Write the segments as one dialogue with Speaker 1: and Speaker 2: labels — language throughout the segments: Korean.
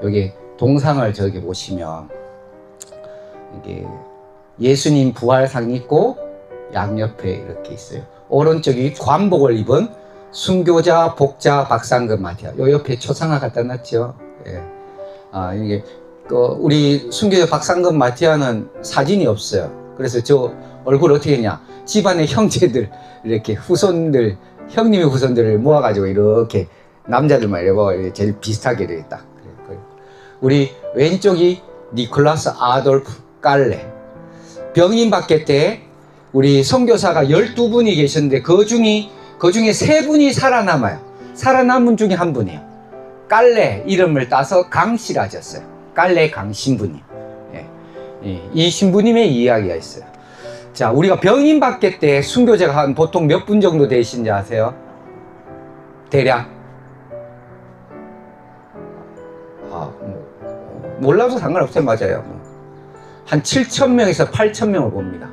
Speaker 1: 여기 동상을 저기 보시면 이게 예수님 부활상 있고 양옆에 이렇게 있어요. 오른쪽이 관복을 입은 순교자, 복자, 박상금 마티아. 요 옆에 초상화 갖다 놨죠. 예. 이게 우리 순교자 박상금 마티아는 사진이 없어요. 그래서 저 얼굴 어떻게 했냐? 집안의 형제들 이렇게 후손들, 형님의 후손들을 모아가지고 이렇게 남자들만 이렇게 제일 비슷하게 이렇게 딱. 우리 왼쪽이 니콜라스 아돌프 깔레. 병인 받게 때 우리 선교사가 12분이 계셨는데 그 중에 3분이 살아남아요. 살아남은 중에 한 분이에요. 깔레 이름을 따서 강씨라 졌어요. 깔레 강 신부님. 이 신부님의 이야기가 있어요. 자, 우리가 병인 받게 때 순교자가 한 보통 몇 분 정도 되신지 아세요? 대략? 몰라도 상관없어요. 맞아요. 한 7,000명에서 8,000명을 봅니다.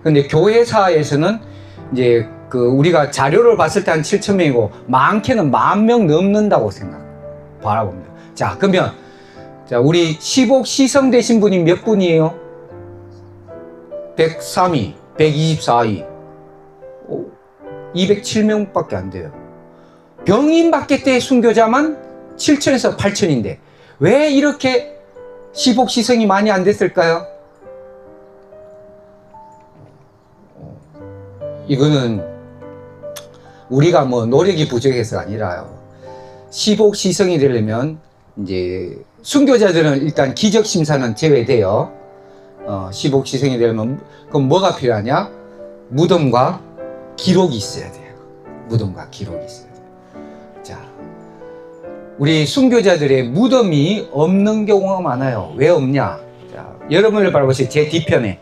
Speaker 1: 근데 교회사에서는 이제 우리가 자료를 봤을 때 한 7,000명이고 많게는 10,000명 넘는다고 바라봅니다. 자, 그러면 우리 시복 시성 되신 분이 몇 분이에요? 103위, 124위, 207명밖에 안 돼요. 병인 받게 때 순교자만 7,000에서 8,000인데 왜 이렇게 시복 시성이 많이 안 됐을까요? 이거는 우리가 노력이 부족해서가 아니라요. 시복 시성이 되려면 이제 순교자들은 일단 기적 심사는 제외돼요. 시복 시성이 되려면 그럼 뭐가 필요하냐? 무덤과 기록이 있어야 돼요. 무덤과 기록이 있어야 돼요. 자, 우리 순교자들의 무덤이 없는 경우가 많아요. 왜 없냐? 자, 여러분을 바라보세요. 제 뒤편에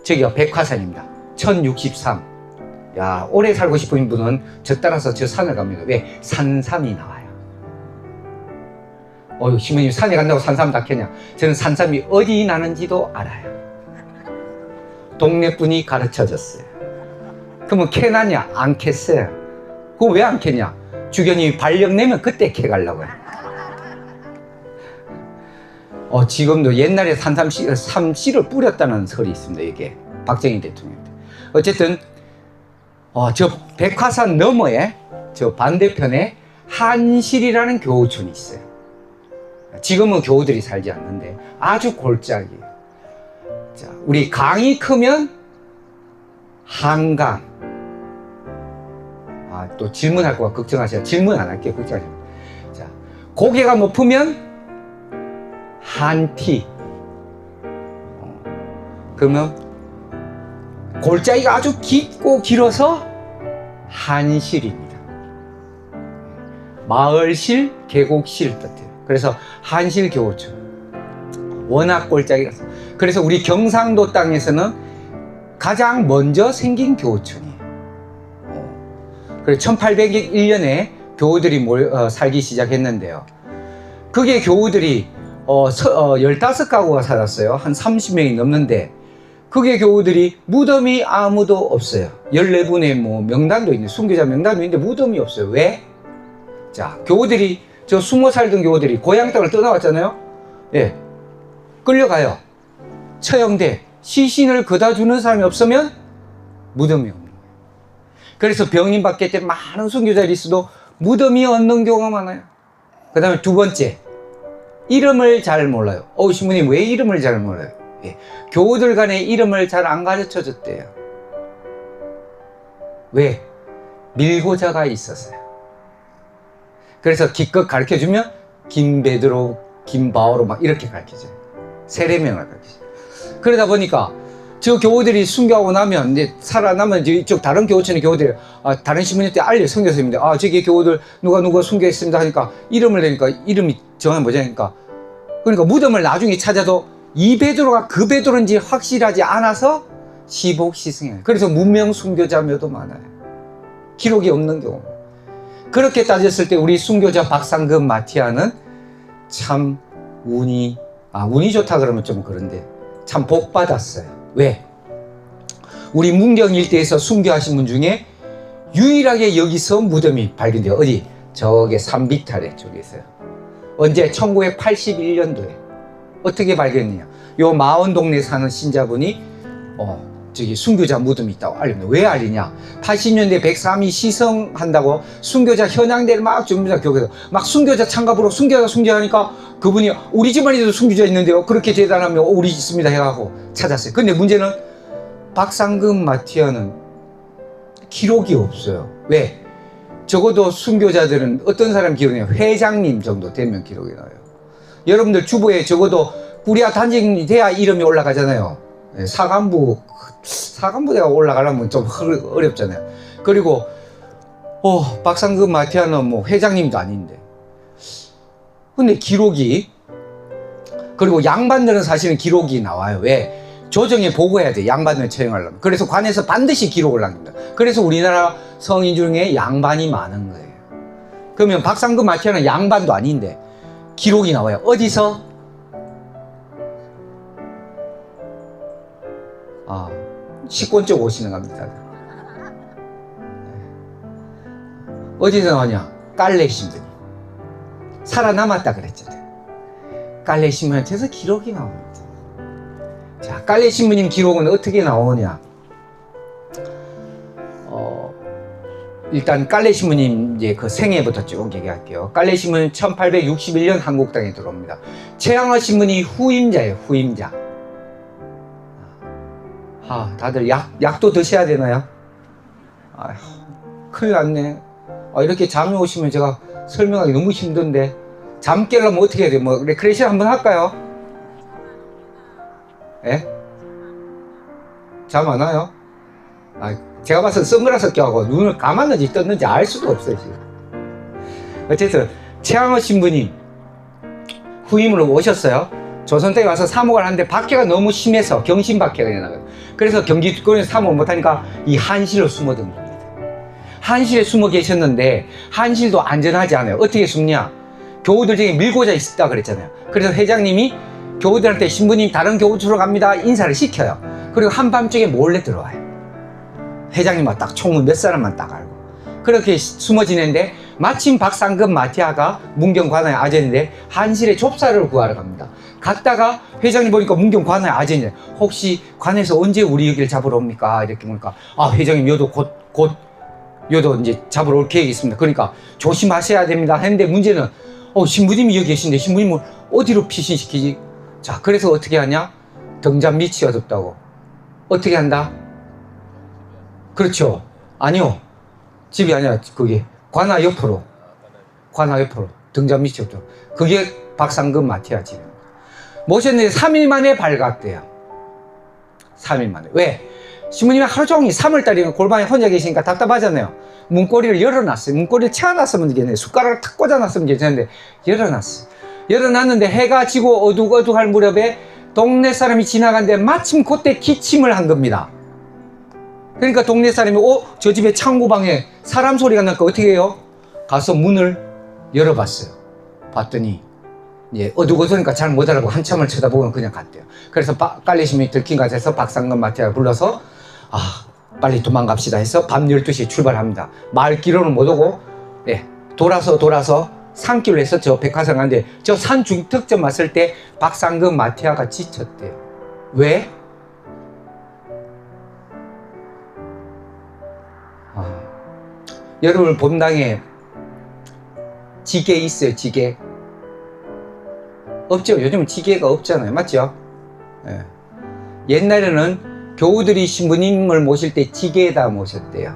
Speaker 1: 저기가 백화산입니다. 1063. 야, 오래 살고 싶은 분은 저 따라서 저 산을 갑니다. 왜? 산삼이 나와요. 신부님 산에 간다고 산삼 다 캐냐? 저는 산삼이 어디 나는지도 알아요. 동네 분이 가르쳐 줬어요. 그러면 캐나냐? 안 캤어요. 그거 왜 안 캐냐? 주변이 발령 내면 그때 캐가려고요. 지금도 옛날에 삼씨를 뿌렸다는 설이 있습니다. 이게 박정희 대통령 때. 어쨌든 저 백화산 너머에 저 반대편에 한실이라는 교우촌이 있어요. 지금은 교우들이 살지 않는데 아주 골짜기예요. 자, 우리 강이 크면 한강. 또 질문할 거가 걱정하셔. 질문 안 할게요. 걱정하셔. 자, 고개가 높으면 한티. 그러면 골짜기가 아주 깊고 길어서 한실입니다. 마을실, 계곡실 뜻해요. 그래서 한실 교우촌. 워낙 골짜기라서. 그래서 우리 경상도 땅에서는 가장 먼저 생긴 교우촌이에요. 그래서 1801년에 교우들이 살기 시작했는데요. 그게 교우들이 15가구가 살았어요. 한 30명이 넘는데 그게 교우들이 무덤이 아무도 없어요. 14분의 명단도 있는데 순교자 명단도 있는데 무덤이 없어요. 왜? 자, 교우들이 숨어 살던 교우들이 고향 땅을 떠나왔잖아요. 예, 끌려가요. 처형돼. 시신을 그다 주는 사람이 없으면 무덤이 없는 거예요. 그래서 병인 받게 때 많은 순교자들이 있어도 무덤이 없는 경우가 많아요. 그 다음에 두 번째, 이름을 잘 몰라요. 신부님 왜 이름을 잘 몰라요? 예, 교우들 간의 이름을 잘 안 가르쳐 줬대요. 왜? 밀고자가 있었어요. 그래서 기껏 가르쳐 주면 김베드로, 김바오로 막 이렇게 가르쳐줘요. 세례명을 가르쳐줘요. 그러다 보니까 저 교우들이 순교하고 나면 이제 살아나면 이제 이쪽 다른 교우촌의 교우들이 다른 신부님한테 알려. 선교사님인데 저기 교우들 누가 순교했습니다 하니까 이름을 내니까 이름이 정확히 뭐냐니까 그러니까 무덤을 나중에 찾아도 이 베드로가 그 베드로인지 확실하지 않아서 시복 시승해요. 그래서 무명 순교자묘도 많아요. 기록이 없는 경우. 그렇게 따졌을 때 우리 순교자 박상금 마티아는 참 운이 좋다 그러면 좀 그런데 참 복 받았어요. 왜? 우리 문경 일대에서 순교하신 분 중에 유일하게 여기서 무덤이 발견돼요. 어디? 저게 산비탈에 쪽에 있어요. 언제? 1981년도에. 어떻게 발견했냐? 요 마원 동네 사는 신자분이 저기 순교자 무덤이 있다고 알립니다. 왜 알리냐? 80년대 103이 시성한다고 순교자 현황대를 막 준비자 교회에서 막 순교자 참가부로 순교하니까 그분이 우리 집안에도 순교자 있는데요. 그렇게 대단하면 우리 있습니다 해가고 찾았어요. 근데 문제는 박상금 마티아는 기록이 없어요. 왜? 적어도 순교자들은 어떤 사람 기록이냐? 회장님 정도 되면 기록이 나와요. 여러분들 주보에 적어도 구리아 단장이 돼야 이름이 올라가잖아요. 사간부대가 올라가려면 좀 어렵잖아요. 그리고 박상금 마티아는 뭐 회장님도 아닌데. 근데 기록이, 그리고 양반들은 사실은 기록이 나와요. 왜? 조정에 보고해야 돼. 양반을 처형하려면. 그래서 관에서 반드시 기록을 남깁니다. 그래서 우리나라 성인 중에 양반이 많은 거예요. 그러면 박상금 마티아는 양반도 아닌데 기록이 나와요. 어디서? 식권 쪽 오시는 겁니다. 어디서 나오냐? 깔레 신부님. 살아남았다 그랬잖아요. 깔레 신부님한테서 기록이 나옵니다. 자, 깔레 신부님 기록은 어떻게 나오냐? 일단 깔레 신부님 이제 그 생애부터 쭉 얘기할게요. 깔레 신부는 1861년 한국 땅에 들어옵니다. 최양화 신부님이 후임자예요. 후임자. 다들 약도 드셔야 되나요? 아휴, 큰일 났네. 이렇게 잠이 오시면 제가 설명하기 너무 힘든데, 잠 깨려면 어떻게 해야 돼요? 뭐 레크레이션 한번 할까요? 예? 잠 안 와요? 제가 봐서 선글라스 껴고 눈을 감았는지 떴는지 알 수도 없어요, 지금. 어쨌든 최양호 신부님 후임으로 오셨어요. 조선댁에 와서 사목을 하는데 박해가 너무 심해서 경신박해가 일어나거든요. 그래서 경기권에서 사목을 못하니까 이 한실로 숨어든 겁니다. 한실에 숨어 계셨는데 한실도 안전하지 않아요. 어떻게 숨냐? 교우들 중에 밀고자 있었다 그랬잖아요. 그래서 회장님이 교우들한테 신부님 다른 교우처로 갑니다 인사를 시켜요. 그리고 한밤중에 몰래 들어와요. 회장님은 딱 총문 몇 사람만 딱 알고 그렇게 숨어 지내는데 마침 박상금 마티아가 문경 관아의 아전인데 한실에 좁사를 구하러 갑니다. 갔다가 회장님 보니까 문경 관아의 아전이래. 혹시 관에서 언제 우리 여기를 잡으러 옵니까? 이렇게 보니까 회장님 여도 곧 여도 이제 잡으러 올 계획이 있습니다. 그러니까 조심하셔야 됩니다 했는데 문제는 신부님이 여기 계신데 신부님을 어디로 피신시키지? 자, 그래서 어떻게 하냐? 등잔 밑이 어둡다고. 어떻게 한다? 그렇죠. 아니요. 집이 아니라 그게 관아 옆으로. 관아 옆으로. 등잔 밑이 어둡다고. 그게 박상금 마티아 집입니다. 모셨는데 3일 만에 발각돼요. 3일 만에. 왜? 신부님이 하루 종일 3월달이면 골방에 혼자 계시니까 답답하잖아요. 문고리를 열어놨어요. 문고리를 채워놨으면 되겠네. 숟가락을 탁 꽂아놨으면 괜찮은데 열어놨어요. 열어놨는데 해가 지고 어둑어둑할 무렵에 동네 사람이 지나가는데 마침 그때 기침을 한 겁니다. 그러니까 동네 사람이 저 집에 창고방에 사람 소리가 나니까 어떻게 해요? 가서 문을 열어봤어요. 봤더니 어둑어두니까 잘 못 알아보고 한참을 쳐다보고 그냥 갔대요. 그래서 깔레심이 들킨 것 같아서 박상금 마티아를 불러서 빨리 도망갑시다 해서 밤 12시에 출발합니다. 마을길로는 못 오고 돌아서 산길로 해서 저 백화점 갔는데 저 산 중턱점 왔을 때 박상금 마티아가 지쳤대요. 왜? 여러분 본당에 지게 있어요. 지게 없죠. 요즘은 지게가 없잖아요. 맞죠? 옛날에는 교우들이 신부님을 모실 때 지게에다 모셨대요.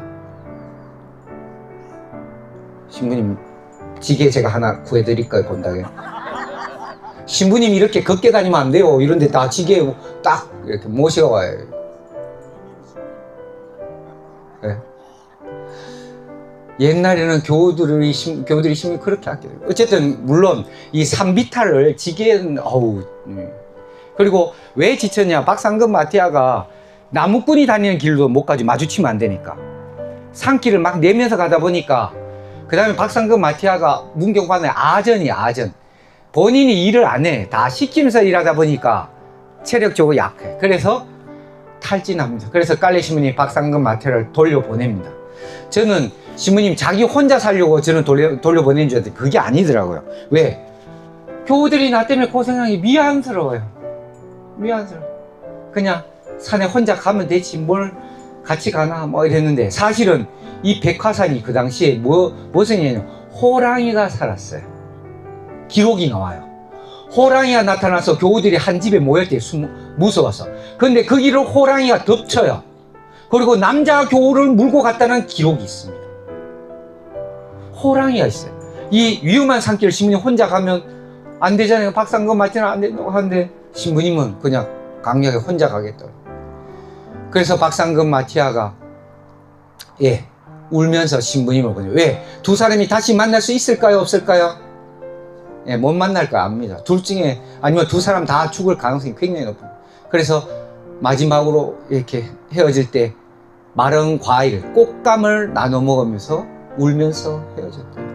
Speaker 1: 신부님 지게 제가 하나 구해드릴까요? 본당에 신부님이 이렇게 걷게 다니면 안 돼요. 이런데 다 지게 딱 이렇게 모셔와요. 옛날에는 교우들이 신부 그렇게 아껴요. 어쨌든 물론 이 산비탈을 지게는 그리고 왜 지쳤냐? 박상금 마티아가 나무꾼이 다니는 길도 못 가지. 마주치면 안 되니까 산길을 막 내면서 가다 보니까 그 다음에 박상금 마티아가 문경관의 아전. 본인이 일을 안 해. 다 시키면서 일하다 보니까 체력적으로 약해. 그래서 탈진합니다. 그래서 깔레 신부님이 박상금 마티아를 돌려보냅니다. 저는 신부님 자기 혼자 살려고 저는 돌려보낸 줄 알았는데 그게 아니더라고요. 왜? 교우들이 나 때문에 고생하기 미안스러워요. 미안스러워. 그냥 산에 혼자 가면 되지 뭘 같이 가나 뭐 이랬는데, 사실은 이 백화산이 그 당시에 무슨 일이냐면 호랑이가 살았어요. 기록이 나와요. 호랑이가 나타나서 교우들이 한 집에 모일 때 무서워서. 근데 그 길을 호랑이가 덮쳐요. 그리고 남자 교우를 물고 갔다는 기록이 있습니다. 호랑이가 있어요. 이 위험한 산길을 신부님 혼자 가면 안 되잖아요. 박상금 맞지는 안 된다고 하는데 신부님은 그냥 강력하게 혼자 가겠더라고요. 그래서 박상금 마티아가 울면서 신부님을 보내요. 왜? 두 사람이 다시 만날 수 있을까요? 없을까요? 못 만날 거 압니다. 둘 중에, 아니면 두 사람 다 죽을 가능성이 굉장히 높습니다. 그래서 마지막으로 이렇게 헤어질 때 마른 과일, 꽃감을 나눠 먹으면서 울면서 헤어졌대요.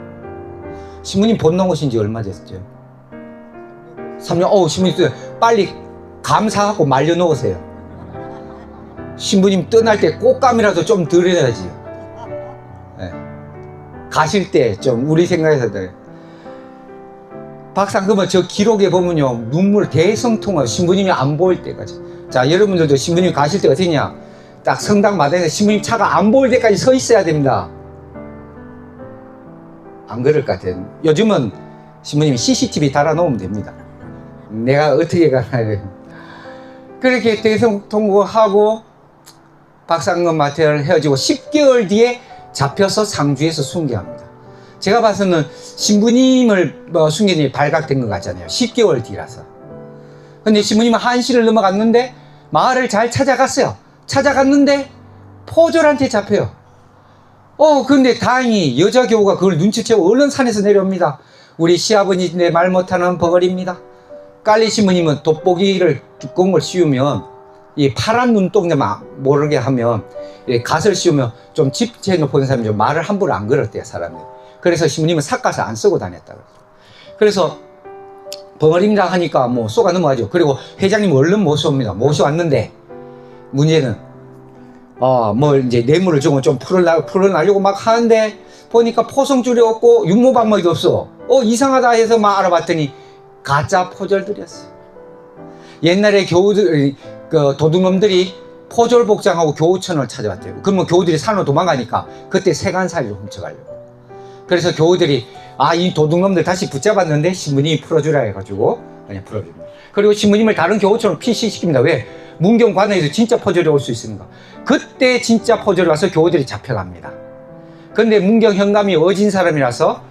Speaker 1: 신부님 본당 오신 지 얼마 됐죠? 3년. 신부님 빨리 감사하고 말려 놓으세요. 신부님 떠날 때 꽃감이라도 좀 드려야지. 가실 때 좀 우리 생각에서 박상금은 저 기록에 보면요, 눈물 대성통하고 신부님이 안 보일 때까지. 자, 여러분들도 신부님 가실 때 어떻냐, 딱 성당 마당에서 신부님 차가 안 보일 때까지 서 있어야 됩니다. 안 그럴 것 같아요. 요즘은 신부님이 CCTV 달아놓으면 됩니다. 내가 어떻게 가나. 그렇게 대성통곡하고 박상금 마태를 헤어지고 10개월 뒤에 잡혀서 상주에서 순교합니다. 제가 봐서는 신부님을 순교님이 발각된 것 같잖아요. 10개월 뒤라서. 근데 신부님은 한시를 넘어갔는데 마을을 잘 찾아갔어요. 찾아갔는데 포졸한테 잡혀요. 근데 다행히 여자 교우가 그걸 눈치채고 얼른 산에서 내려옵니다. 우리 시아버지인데 말 못하는 벙어리입니다. 깔리 신부님은 돋보기를 두꺼운 걸 씌우면 이 파란 눈동자만 모르게 하면 갓을 씌우면 좀 집체 높은 사람이 좀 말을 함부로 안 걸었대요, 사람이. 그래서 신부님은 삿갓을 안 쓰고 다녔다고. 그래서 벙어리입니다 하니까 뭐 쏘가 넘어가죠. 그리고 회장님 얼른 모셔옵니다. 모셔왔는데 문제는 이제 뇌물을 주고 좀 풀어나려고 막 하는데 보니까 포성줄이 없고 육모방망이도 없어. 이상하다 해서 막 알아봤더니 가짜 포졸들이었어요. 옛날에 교우들, 도둑놈들이 포졸 복장하고 교우천을 찾아왔대요. 그러면 교우들이 산으로 도망가니까 그때 세간살이를 훔쳐가려고. 그래서 교우들이 이 도둑놈들 다시 붙잡았는데 신부님이 풀어주라 해가지고 그냥 풀어줍니다. 그리고 신부님을 다른 교우천으로 피신시킵니다. 왜? 문경 관에서 진짜 포졸이 올 수 있으니까. 그때 진짜 포졸이 와서 교우들이 잡혀갑니다. 근데 문경 현감이 어진 사람이라서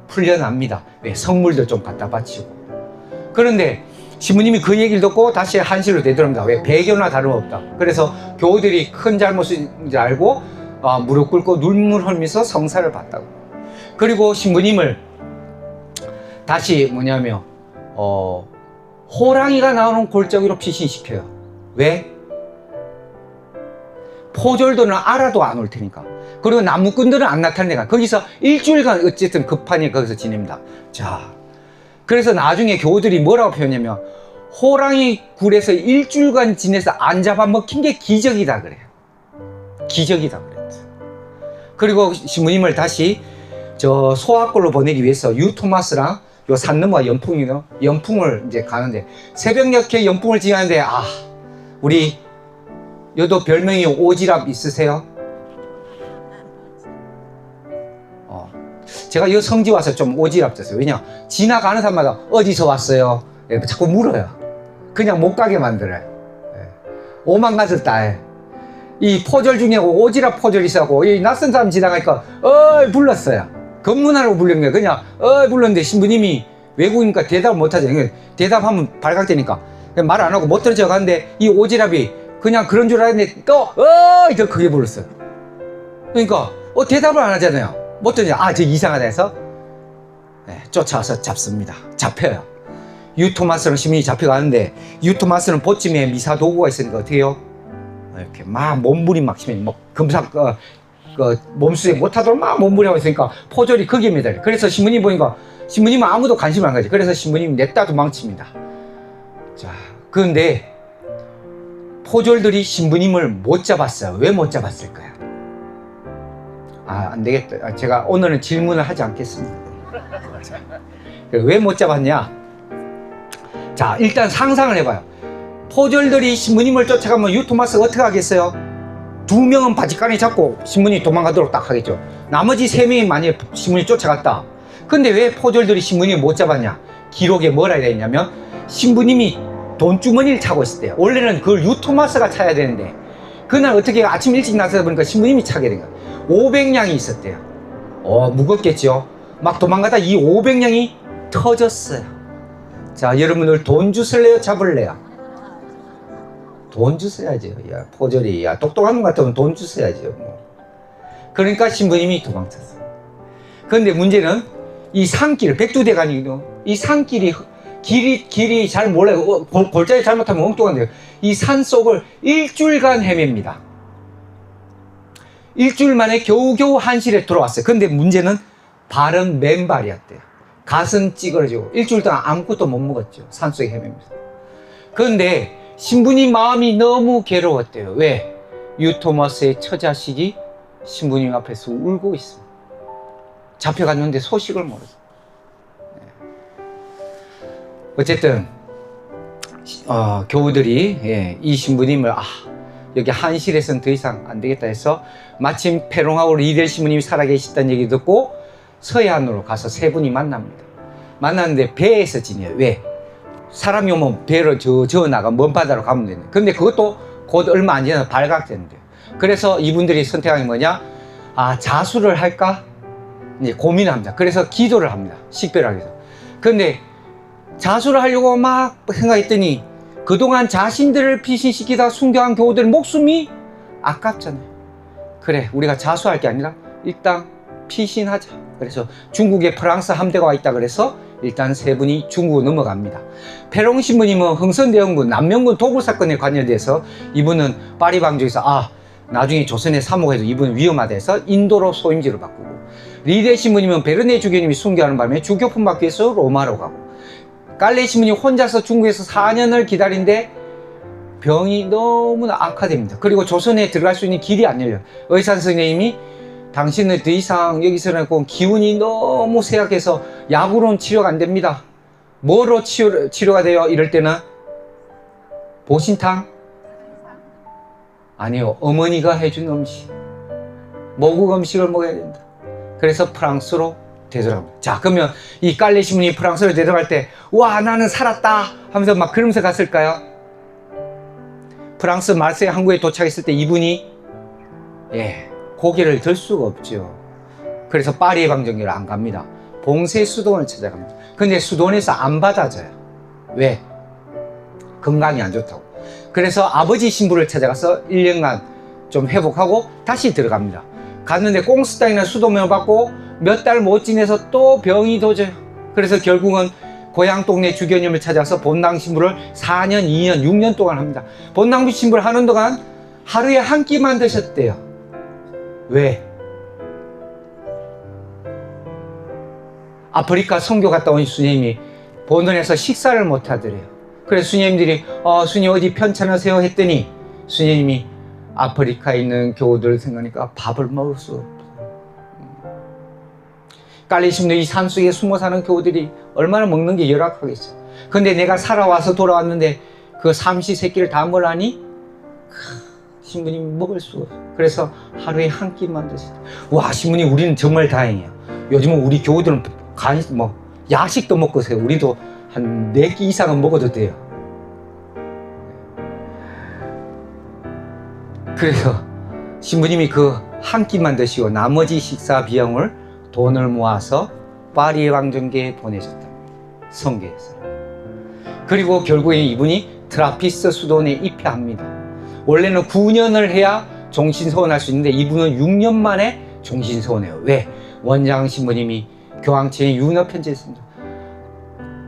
Speaker 1: 풀려납니다. 왜? 성물도 좀 갖다 바치고. 그런데 신부님이 그 얘기를 듣고 다시 한실로 되돌아옵니다. 왜? 배교나 다름없다. 그래서 교우들이 큰 잘못인지 알고 무릎 꿇고 눈물 흘리면서 성사를 받다고. 그리고 신부님을 다시 호랑이가 나오는 골짜기로 피신시켜요. 왜? 포졸들은 알아도 안 올 테니까. 그리고 나무꾼들은 안 나타내니까. 거기서 일주일간 어쨌든 급하니 거기서 지냅니다. 자, 그래서 나중에 교우들이 뭐라고 표현하냐면 호랑이 굴에서 일주일간 지내서 안 잡아먹힌 게 기적이다 그래요. 기적이다 그랬어요. 그리고 신부님을 다시 저 소학골로 보내기 위해서 유토마스랑 요 산 너머가 연풍이요. 연풍을 이제 가는데 새벽녘에 연풍을 지나는데 우리 여도 별명이 오지랖 있으세요? 제가 이 성지 와서 좀 오지랖 됐어요. 왜냐? 지나가는 사람마다 어디서 왔어요? 자꾸 물어요. 그냥 못 가게 만들어요. 오만가졌다. 이 포졸 중에 오지랖 포졸이 있었고, 이 낯선 사람 지나가니까 불렀어요. 검문하라고 부른 거예요. 그냥 불렀는데 신부님이 외국이니까 대답을 못하죠. 대답하면 발각되니까 말 안 하고 못 들어져 가는데 이 오지랖이 그냥 그런 줄 알았는데 또 더 크게 불렀어요. 그러니까 대답을 안 하잖아요. 못 들어져. 저 이상하다 해서 쫓아와서 잡습니다. 잡혀요. 유토마스는 신부님이 잡혀가는데 유토마스는 보찜에 미사 도구가 있으니까 어떻게 해요? 이렇게 막 몸부림 막 심해. 금상 몸수에 못하도록 막 몸부림하고 있으니까 포졸이 거기에 매달려. 그래서 신부님 보니까 신부님은 아무도 관심을 안 가지. 그래서 신부님이 냅다 도망칩니다. 자, 그런데 포졸들이 신부님을 못 잡았어요. 왜 못 잡았을까요? 안 되겠다. 제가 오늘은 질문을 하지 않겠습니다. 왜 못 잡았냐? 자, 일단 상상을 해봐요. 포졸들이 신부님을 쫓아가면 유토마스가 어떻게 하겠어요? 2명은 바지간에 잡고 신부님이 도망가도록 딱 하겠죠. 나머지 3명이 만약에 신부님이 쫓아갔다. 근데 왜 포졸들이 신부님을 못 잡았냐? 기록에 뭐라 해야 되냐면 신부님이 돈주머니를 차고 있었대요. 원래는 그걸 유토마스가 차야 되는데 그날 어떻게 아침 일찍 나서다 보니까 신부님이 차게 된 거예요. 500냥이 있었대요. 무겁겠죠. 막 도망가다 이 500냥이 터졌어요. 자, 여러분들 돈 주실래요? 잡을래요? 돈 주셔야죠. 야, 포졸이. 야, 똑똑한 것 같으면 돈 주셔야죠. 뭐. 그러니까 신부님이 도망쳤어요. 그런데 문제는 이 산길, 백두대간이거든요. 이 산길이 길이 잘 몰라요. 골짜기 잘못하면 엉뚱한데요. 이 산 속을 일주일간 헤맵니다. 일주일 만에 겨우겨우 한실에 돌아왔어요. 근데 문제는 발은 맨발이었대요. 가슴 찌그러지고 일주일 동안 아무것도 못 먹었죠. 산속에 헤매면서. 그런데 신부님 마음이 너무 괴로웠대요. 왜? 유토마스의 처자식이 신부님 앞에서 울고 있습니다. 잡혀갔는데 소식을 모르죠. 어쨌든 교우들이 이 신부님을 여기 한실에서는 더 이상 안 되겠다 해서 마침 페롱하고 리델 신부님이 살아계시다는 얘기 듣고 서해안으로 가서 세 분이 만납니다. 만났는데 배에서 지내요. 왜? 사람이 오면 배로 저 나가 먼 바다로 가면 되는데 근데 그것도 곧 얼마 안 지나서 발각되는데요. 그래서 이분들이 선택한 게 뭐냐? 자수를 할까? 이제 고민합니다. 그래서 기도를 합니다. 식별하기 위해서. 근데 자수를 하려고 막 생각했더니 그동안 자신들을 피신시키다 순교한 교우들 목숨이 아깝잖아요. 그래, 우리가 자수할 게 아니라 일단 피신하자. 그래서 중국에 프랑스 함대가 와 있다 그래서 일단 세 분이 중국으로 넘어갑니다. 페롱 신부님은 흥선대원군 남명군 도굴 사건에 관련돼서 이분은 파리 방주에서 나중에 조선에 사모해도 이분은 위험하다 해서 인도로 소임지로 바꾸고, 리데 신부님은 베르네 주교님이 순교하는 바람에 주교품 받기 위해서 로마로 가고, 깔레 신부님 혼자서 중국에서 4년을 기다린데 병이 너무나 악화됩니다. 그리고 조선에 들어갈 수 있는 길이 안 열려요. 의사 선생님이 당신은 더 이상 여기서는 기운이 너무 쇠약해서 약으로는 치료가 안 됩니다. 뭐로 치료가 돼요? 이럴 때는 보신탕? 아니요, 어머니가 해준 음식, 모국 음식을 먹어야 된다. 그래서 프랑스로 되돌아갑니다. 자, 그러면 이 깔레 신부님이 프랑스로 되돌아갈 때 와, 나는 살았다 하면서 막 그러면서 갔을까요? 프랑스 마르세유 항구에 도착했을 때 이분이 고개를 들 수가 없죠. 그래서 파리의 방정교를 안 갑니다. 봉쇄 수도원을 찾아갑니다. 근데 수도원에서 안 받아줘요. 왜? 건강이 안 좋다고. 그래서 아버지 신부를 찾아가서 1년간 좀 회복하고 다시 들어갑니다. 갔는데 꽁스땅이나 수도면을 받고 몇 달 못 지내서 또 병이 도져요. 그래서 결국은 고향 동네 주교님을 찾아서 본당 신부를 4년, 2년, 6년 동안 합니다. 본당 신부를 하는 동안 하루에 한 끼만 드셨대요. 왜? 아프리카 선교 갔다 온 스님이 본원에서 식사를 못 하더래요. 그래서 스님들이 스님 어디 편찮으세요? 했더니 스님이 아프리카에 있는 교우들을 생각하니까 밥을 먹을 수 없어요. 깔레 신부 이 산속에 숨어 사는 교우들이 얼마나 먹는 게 열악하겠어요. 근데 내가 살아와서 돌아왔는데 그 삼시세끼를 다 먹으라니 신부님 먹을 수가 없어요. 그래서 하루에 한 끼만 드세요. 와, 신부님 우리는 정말 다행이에요. 요즘은 우리 교우들은 야식도 먹고 세요. 우리도 한 4끼 이상은 먹어도 돼요. 그래서 신부님이 그 한 끼만 드시고 나머지 식사 비용을 돈을 모아서 파리 왕정계에 보내셨다. 성계에서. 그리고 결국에 이분이 트라피스트 수도원에 입회합니다. 원래는 9년을 해야 종신서원할 수 있는데 이분은 6년 만에 종신서원해요. 왜? 원장 신부님이 교황청에 유너 편지했습니다.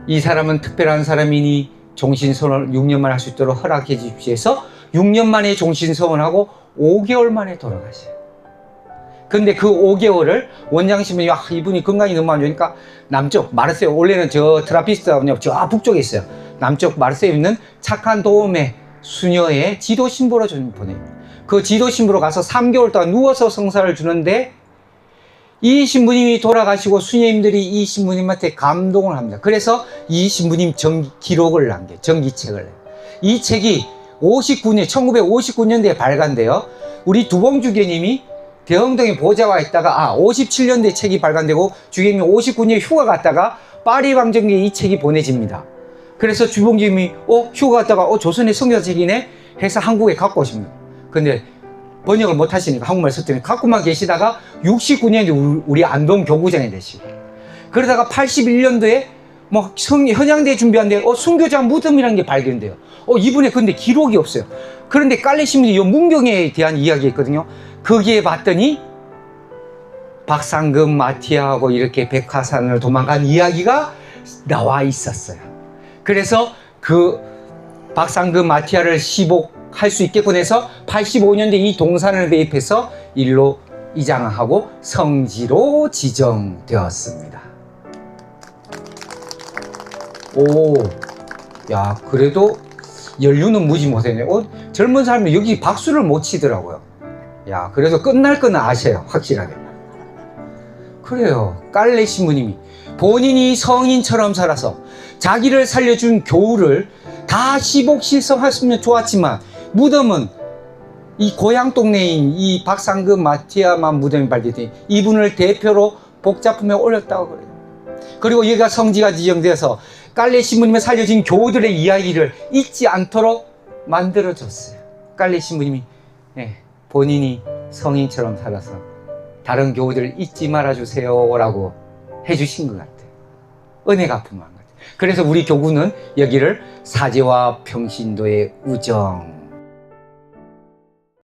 Speaker 1: 이 사람은 특별한 사람이니 종신서원을 6년 만에 할 수 있도록 허락해 주십시오 해서 6년 만에 종신서원하고 5개월 만에 돌아가셔요. 근데 그 5개월을 원장 신부님이 이분이 건강이 너무 안 좋으니까 남쪽 마르세유, 원래는 저 트라피스트가 저 북쪽에 있어요. 남쪽 마르세유에 있는 착한 도움의 수녀의 지도 신부로 좀 보내요. 그 지도 신부로 가서 3개월 동안 누워서 성사를 주는데 이 신부님이 돌아가시고 수녀님들이 이 신부님한테 감동을 합니다. 그래서 이 신부님 기록을 남겨요. 전기책을 내요. 이 책이 1959년대에 발간돼요. 우리 두봉 주교님이 대흥동에 보좌와 있다가 57년도에 책이 발간되고 주교님이 59년에 휴가 갔다가 파리 방정기에 이 책이 보내집니다. 그래서 주봉 주교님이 휴가 갔다가 조선의 성경 책이네 해서 한국에 갖고 오십니다. 근데 번역을 못 하시니까 한국말 썼더니 갖고만 계시다가 69년에 우리 안동 교구장에 되시고, 그러다가 81년도에 뭐 현양대 준비하는데 순교자 무덤이라는 게 발견돼요. 이분의 근데 기록이 없어요. 그런데 깔레신문이 이 문경에 대한 이야기가 있거든요. 거기에 봤더니 박상금 마티아하고 이렇게 백화산을 도망간 이야기가 나와 있었어요. 그래서 그 박상금 마티아를 시복할 수 있겠군 해서 85년도에 이 동산을 배입해서 일로 이장하고 성지로 지정되었습니다. 야, 그래도 연륜은 무지 못했네. 젊은 사람이 여기 박수를 못 치더라고요. 야, 그래서 끝날 거는 아셔요, 확실하게. 그래요. 깔레 신부님이 본인이 성인처럼 살아서 자기를 살려준 교우를 다 시복실성했으면 좋았지만 무덤은 이 고향 동네인 이 박상금 마티아만 무덤이 발견되니 이분을 대표로 복작품에 올렸다고 그래요. 그리고 여기가 성지가 지정되어서 깔레 신부님의 살려진 교우들의 이야기를 잊지 않도록 만들어줬어요. 깔레 신부님이 본인이 성인처럼 살아서 다른 교우들을 잊지 말아주세요 라고 해주신 것 같아요. 은혜가 풍부한 것 같아요. 그래서 우리 교구는 여기를 사제와 평신도의 우정